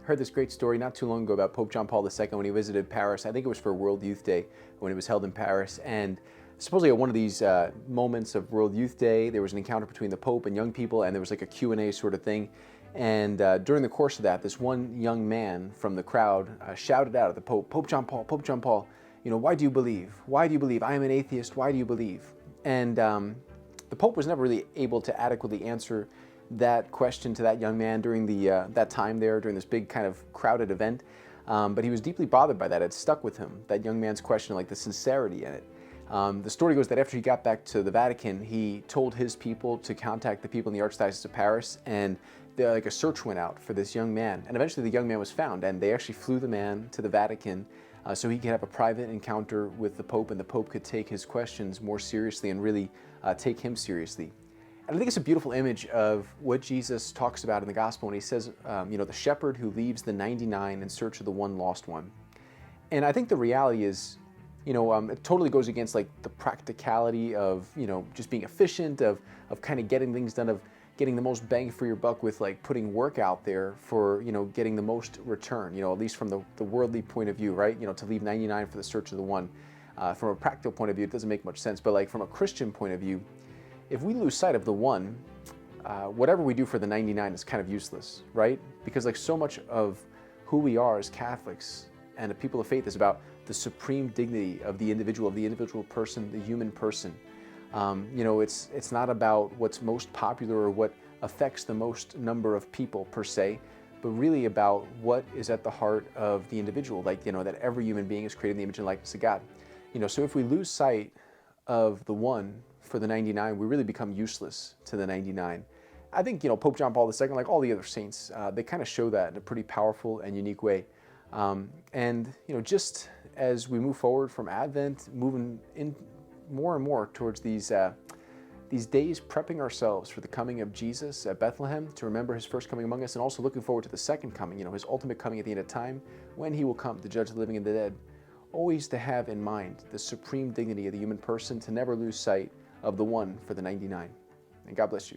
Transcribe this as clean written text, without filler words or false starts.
Heard this great story not too long ago about Pope John Paul II when he visited Paris. I think it was for World Youth Day when it was held in Paris. And supposedly at one of these moments of World Youth Day, there was an encounter between the Pope and young people, and there was like a Q&A sort of thing. And during the course of that, this one young man from the crowd shouted out at the Pope, Pope John Paul, you know, why do you believe? Why do you believe? I am an atheist. Why do you believe? And the Pope was never really able to adequately answer that question to that young man during that time there, during this big kind of crowded event. But he was deeply bothered by that. It stuck with him, that young man's question, like the sincerity in it. The story goes that after he got back to the Vatican, he told his people to contact the people in the Archdiocese of Paris, and like a search went out for this young man. And eventually the young man was found, and they actually flew the man to the Vatican so he could have a private encounter with the Pope, and the Pope could take his questions more seriously and really take him seriously. And I think it's a beautiful image of what Jesus talks about in the gospel when he says, you know, the shepherd who leaves the 99 in search of the one lost one. And I think the reality is, you know, it totally goes against like the practicality of, you know, just being efficient, of kind of getting things done, of getting the most bang for your buck with like putting work out there for, you know, getting the most return, you know, at least from the worldly point of view, right? You know, to leave 99 for the search of the one. From a practical point of view, it doesn't make much sense. But like from a Christian point of view, if we lose sight of the one, whatever we do for the 99 is kind of useless, right? Because like so much of who we are as Catholics and the people of faith is about the supreme dignity of the individual person, the human person. You know, it's not about what's most popular or what affects the most number of people per se, but really about what is at the heart of the individual, like, you know, that every human being is created in the image and likeness of God. You know, so if we lose sight of the one for the 99, we really become useless to the 99. I think, you know, Pope John Paul II, like all the other saints, they kind of show that in a pretty powerful and unique way. And, you know, just as we move forward from Advent, moving in more and more towards these days, prepping ourselves for the coming of Jesus at Bethlehem, to remember his first coming among us, and also looking forward to the second coming, you know, his ultimate coming at the end of time, when he will come to judge the living and the dead. Always to have in mind the supreme dignity of the human person, to never lose sight of the one for the 99. And God bless you.